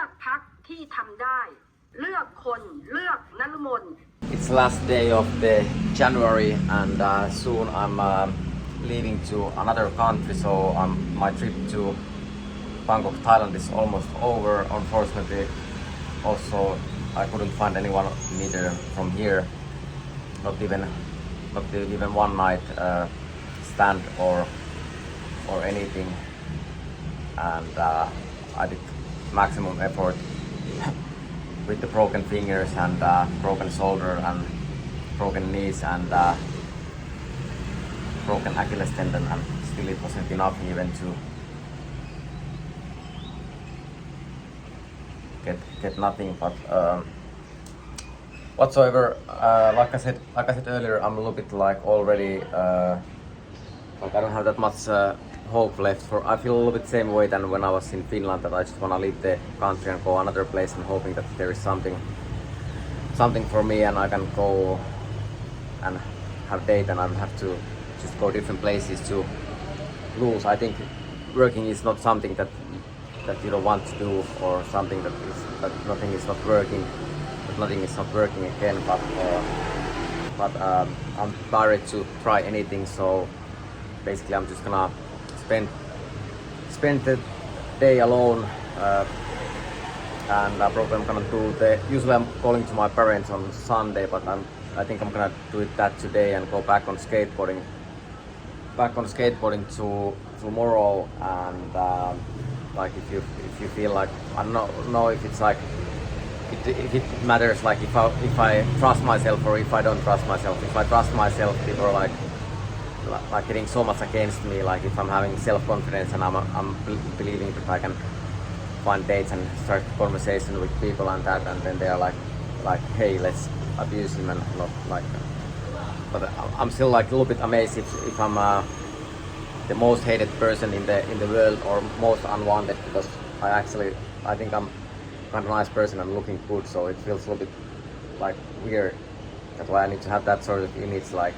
อกพรรคที่ทำได้เลือกคนเลือกนฤมล It's last day of the January and soon I'm leaving to another country, so my trip to Bangkok, Thailand is almost over. Unfortunately, also I couldn't find anyone neither from here, not even one night stand or anything, and I did maximum effort with the broken fingers and broken shoulder and broken knees and broken Achilles tendon, and still it wasn't enough even to get nothing. But whatsoever, like I said earlier, I'm a little bit like already like I don't have that much hope left. I feel a little bit same way than when I was in Finland, that I just wanna leave the country and go another place and hoping that there is something for me and I can go and have date, and I don't have to just go different places to lose. I think working is not something that you don't want to do, or something that nothing is not working again. But I'm tired to try anything. So basically, I'm just gonna spend the day alone, and probably I'm gonna do usually I'm calling to my parents on Sunday, but I think I'm gonna do that today and go back on skateboarding tomorrow. And like if you feel like, I don't know if it's like if it matters, like if I trust myself or if I don't trust myself. If I trust myself, people are like getting so much against me. Like if I'm having self-confidence and I'm believing that I can find dates and start conversation with people and that, and then they are like hey, let's abuse him, and not like. But I'm still like a little bit amazed if I'm the most hated person in the world, or most unwanted, because I think I'm kind of a nice person and looking good, so it feels a little bit like weird. That's why I need to have that sort of image, like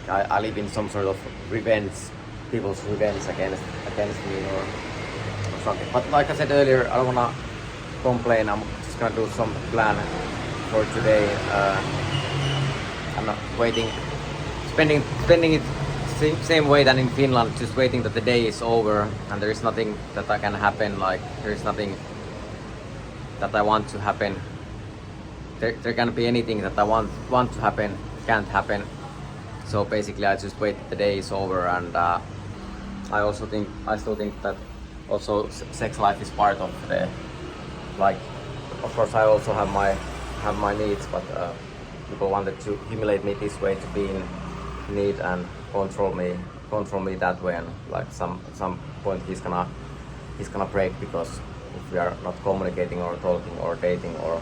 I live in some sort of revenge, people's revenge against me or something. But like I said earlier, I don't wanna complain. I'm just gonna do some plan for today. I'm not waiting, spending it same way than in Finland, just waiting that the day is over and there is nothing that I can happen. Like there is nothing that I want to happen. There can't be anything that I want to happen, can't happen. So basically I just wait that the day is over. And I still think that also sex life is part of the, like, of course I also have my needs, but people wanted to humiliate me this way, to be in need and control me that way, and like some point he's gonna break, because if we are not communicating or talking or dating or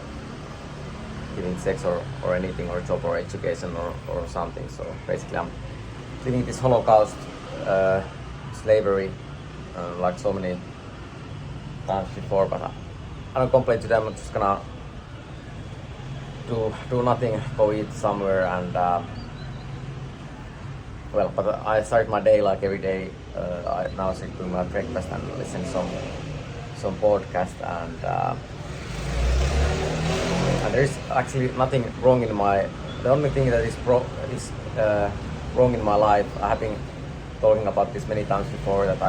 giving sex or anything, or job or education or something. So basically I'm living this Holocaust, slavery, like so many times before. But I don't complain to them. I'm just gonna do nothing, go eat somewhere, and well, but I start my day like every day. I now sit doing my breakfast and listen some podcast, and there's actually nothing wrong in the only thing that is wrong in my life. I have been talking about this many times before, that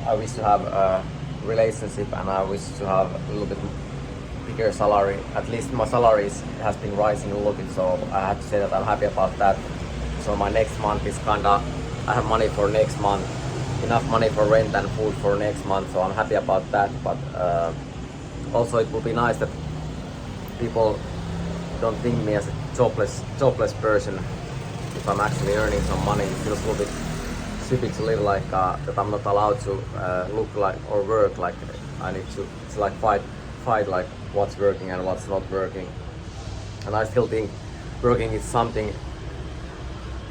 I wish to have a relationship, and I wish to have a little bit bigger salary. At least my salary has been rising a little bit, so I have to say that I'm happy about that. So my next month is kinda, I have money for next month, enough money for rent and food for next month, so I'm happy about that. But also it would be nice that people don't think me as a jobless person. If I'm actually earning some money, it feels a little bit stupid to live like that I'm not allowed to look like or work like I need to. It's like fight like what's working and what's not working. And I still think working is something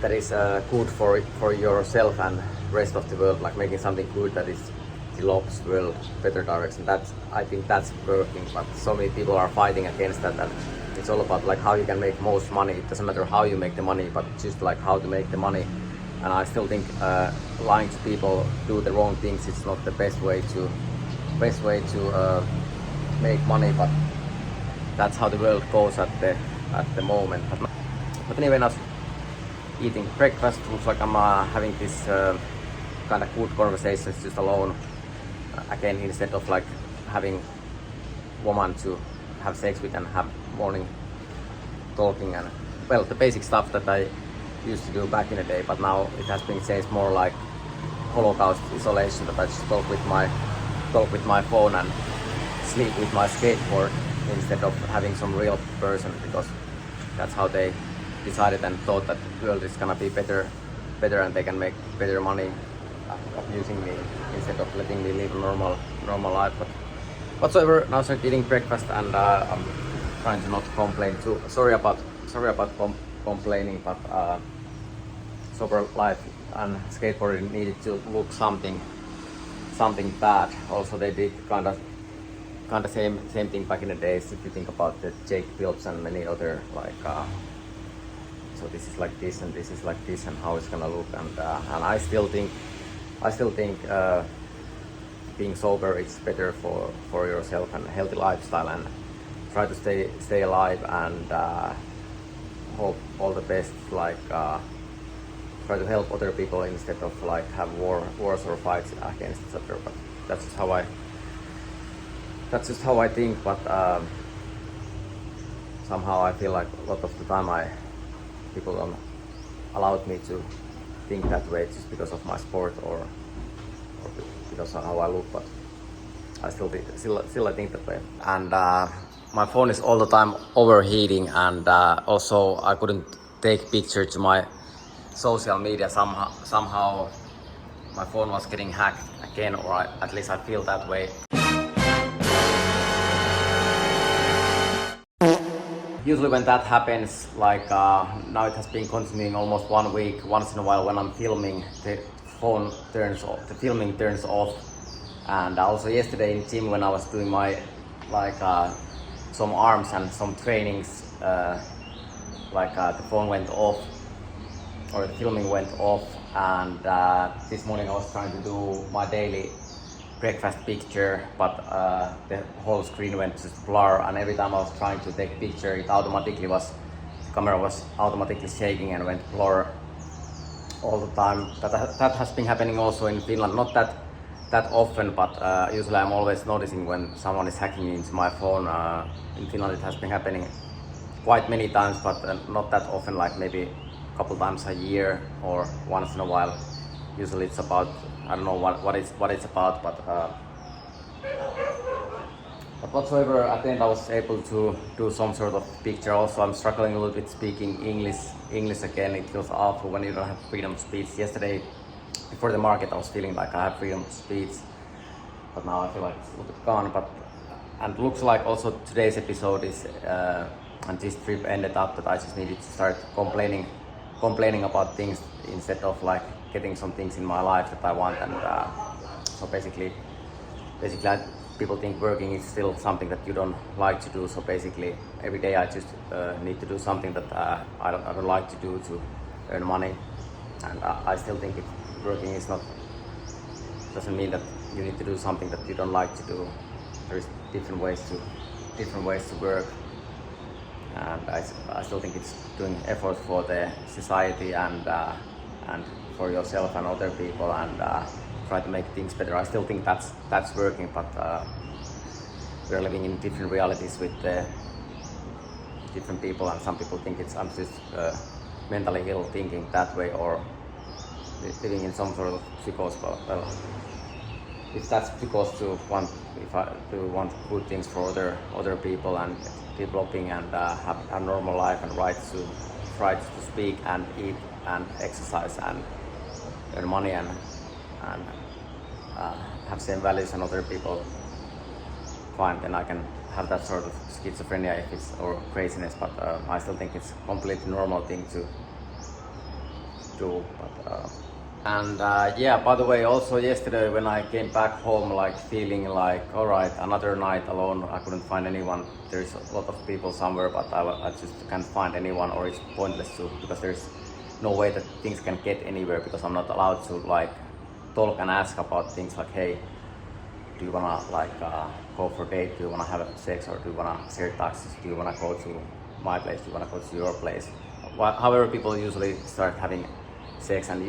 that is good for yourself and rest of the world, like making something good that is develops the world better direction. I think that's working, but so many people are fighting against that, and it's all about like how you can make most money. It doesn't matter how you make the money, but just like how to make the money. And I still think lying to people, do the wrong things, it's not the best way to best way to make money, but that's how the world goes at the moment. But anyway, now eating breakfast, looks like I'm having this kind of good conversations just alone again, instead of like having woman to have sex with and have morning talking and well, the basic stuff that I used to do back in the day, but now it has been changed more like Holocaust isolation, that I just talk with my phone and sleep with my skateboard instead of having some real person, because that's how they decided and thought that the world is gonna be better and they can make better money of using me instead of letting me live a normal life. But whatsoever, now I started eating breakfast and I'm trying to not complain too. Sorry about complaining, but sober life and skateboarding needed to look something bad. Also, they did kind of same thing back in the days. If you think about the Jake Phillips and many other like. So this is like this and this is like this and how it's gonna look, and I still think being sober is better for yourself and a healthy lifestyle, and try to stay alive and hope all the best, like try to help other people instead of like have wars or fights against each other. But that's just how I think, but somehow I feel like a lot of the time people don't allow me to think that way just because of my sport or because of how I look, but I still I think that way. And my phone is all the time overheating, and also I couldn't take picture to my social media. Somehow my phone was getting hacked again, or at least I feel that way. Usually when that happens, like now it has been continuing almost 1 week, once in a while when I'm filming, the filming turns off. And also yesterday in gym when I was doing my some arms and some trainings, the phone went off, or the filming went off, and this morning I was trying to do my daily breakfast picture, but the whole screen went to blur, and every time I was trying to take picture, the camera was automatically shaking and went blur all the time. That has been happening also in Finland, not that often, but usually I'm always noticing when someone is hacking into my phone. In Finland it has been happening quite many times, but not that often, like maybe a couple times a year or once in a while. Usually it's about, I don't know what it's about, but whatsoever, at the end I was able to do some sort of picture. Also, I'm struggling a little bit speaking English again. It feels awful when you don't have freedom of speech. Yesterday, before the market, I was feeling like I have freedom of speech, but now I feel like it's a little bit gone. And looks like also today's episode is, and this trip ended up that I just needed to start complaining about things instead of like getting some things in my life that I want. And so basically people think working is still something that you don't like to do. So basically every day I just need to do something that I don't like to do to earn money. And I still think working doesn't mean that you need to do something that you don't like to do. There's different ways to work. And I still think it's doing effort for the society and for yourself and other people, and try to make things better. I still think that's working, but we're living in different realities with different people, and some people think I'm just mentally ill thinking that way, or living in some sort of psychosis. Well, if that's because if I do want good things for other people and developing and have a normal life and try to speak and eat and exercise and earn money and have same values and other people, fine, then I can have that sort of schizophrenia or craziness, but I still think it's a completely normal thing to do. But yeah, by the way, also yesterday when I came back home, like feeling like, all right, another night alone, I couldn't find anyone. There's a lot of people somewhere, but I just can't find anyone, or it's pointless to, because there's no way that things can get anywhere, because I'm not allowed to like talk and ask about things like, hey, do you wanna like go for a date, do you wanna have sex, or do you wanna share taxis, do you wanna go to my place, do you wanna go to your place. However, people usually start having sex, and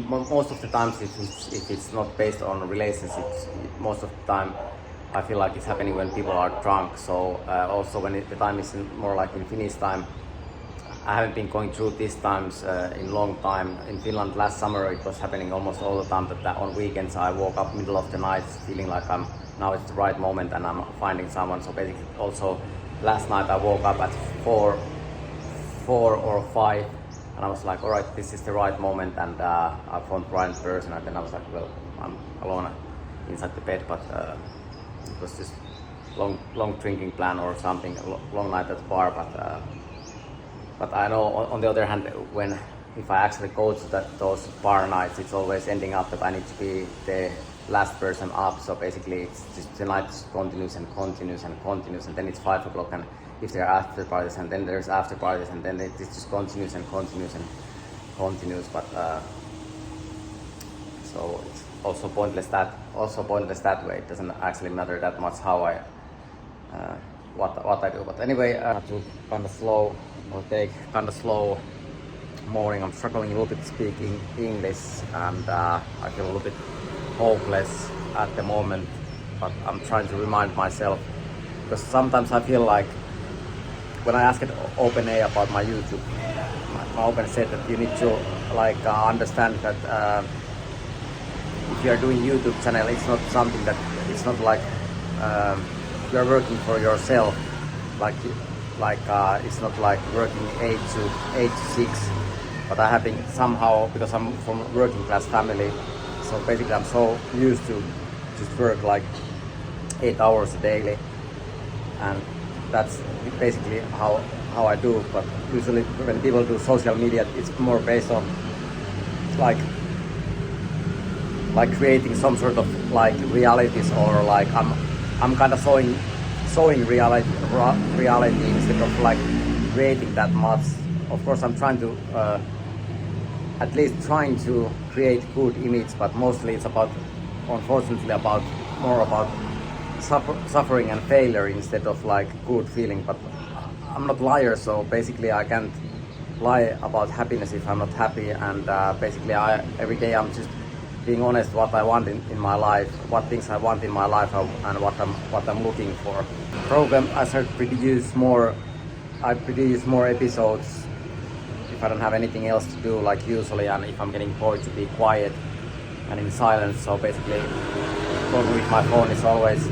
most of the times if it's not based on relationships, most of the time I feel like it's happening when people are drunk. So also when the time is more like in Finnish time, I haven't been going through these times in long time. In Finland last summer it was happening almost all the time that on weekends I woke up middle of the night feeling like now it's the right moment and I'm finding someone. So basically also last night I woke up at 4 or 5 and I was like, all right, this is the right moment, and I found the right person, and then I was like, well, I'm alone inside the bed, but it was just long drinking plan or something, long night at the bar, but I know on the other hand, if I actually go to those bar nights, it's always ending up that I need to be the last person up. So basically it's just the night continues and continues and continues, and then it's 5 o'clock, and if there are after parties, and then there's after parties, and then it just continues and continues and continues. But so it's also pointless that way. It doesn't actually matter that much how I what I do. But anyway, to kind of slow or take kind of slow morning. I'm struggling a little bit speaking English, and I feel a little bit hopeless at the moment, but I'm trying to remind myself, because sometimes I feel like when I asked OpenA about my YouTube, my Open said that you need to like understand that if you are doing YouTube channel, it's not something that, it's not like you're working for yourself, like it's not like working 8 to 6. But I have been somehow, because I'm from a working class family, so basically I'm so used to just work like 8 hours daily, and that's basically how I do. But usually when people do social media, it's more based on like creating some sort of like realities, or like I'm kind of showing reality instead of like creating that much. Of course I'm trying to at least trying to create good image, but mostly it's about, unfortunately, more about suffering and failure instead of like good feeling. But I'm not a liar, so basically I can't lie about happiness if I'm not happy, and basically every day I'm just being honest what I want in my life, what things I want in my life, and what I'm looking for. Program I start to produce more episodes if I don't have anything else to do like usually, and if I'm getting bored, to be quiet and in silence. So basically talking with my phone is always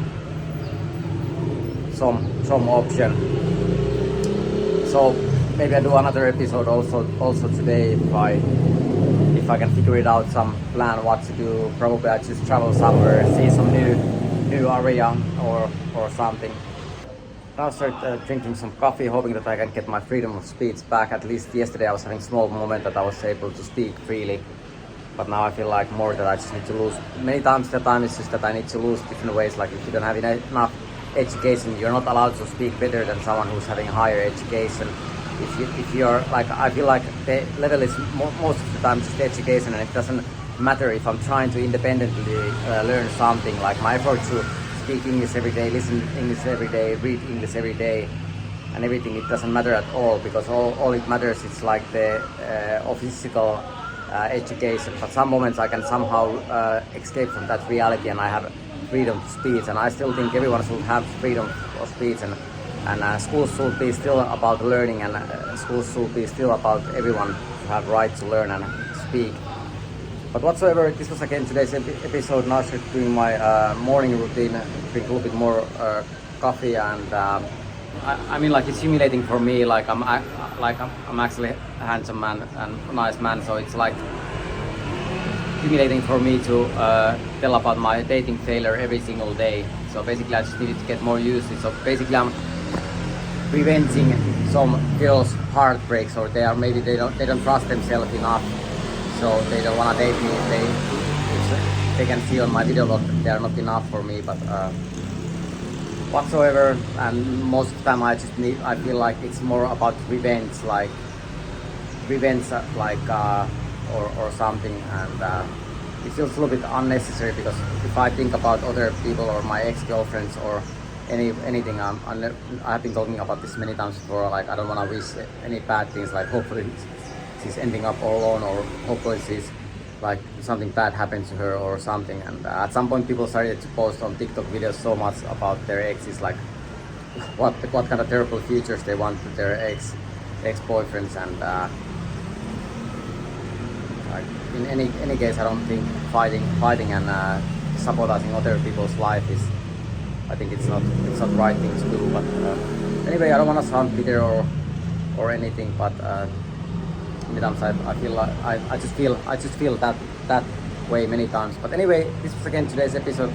some option. So maybe I do another episode also today if I can figure it out, some plan what to do. Probably I just travel somewhere, see some new area or something. Now I start drinking some coffee, hoping that I can get my freedom of speech back. At least yesterday I was having a small moment that I was able to speak freely, but now I feel like more that I just need to lose. Many times the time is just that I need to lose different ways. Like if you don't have enough education, you're not allowed to speak better than someone who's having higher education. If you're like, I feel like the level is most of the time just education, and it doesn't matter if I'm trying to independently learn something. Like my effort to speak English every day, listen English every day, read English every day, and everything, it doesn't matter at all, because all it matters is like the physical education. But some moments I can somehow escape from that reality, and I have freedom to speech, and I still think everyone should have freedom of speech, and schools should be still about learning, and schools should be still about everyone to have right to learn and speak. But whatsoever, this was again today's episode. Now I start doing my morning routine, drink a little bit more coffee, and I mean, like, it's humiliating for me. Like I'm actually a handsome man and nice man, so it's like humiliating for me to tell about my dating failure every single day. So basically I just needed to get more used to it. So basically I'm preventing some girls' heartbreaks, or they don't trust themselves enough, so they don't want to date me. They can see on my video log that they are not enough for me. But whatsoever, and most of the time I feel like it's more about revenge, or something. And it feels a little bit unnecessary because if I think about other people or my ex-girlfriends or anything, I've been talking about this many times before. Like I don't want to wish any bad things. Like hopefully she's ending up all alone, or hopefully she's like something bad happens to her or something. And at some point, people started to post on TikTok videos so much about their exes, like what kind of terrible futures they want to their ex-boyfriends, and like in any case, I don't think fighting and sabotaging other people's life is. I think it's not right thing to do. But anyway, I don't want to sound bitter or anything. But many times I feel like I just feel that way many times. But anyway, this was again today's episode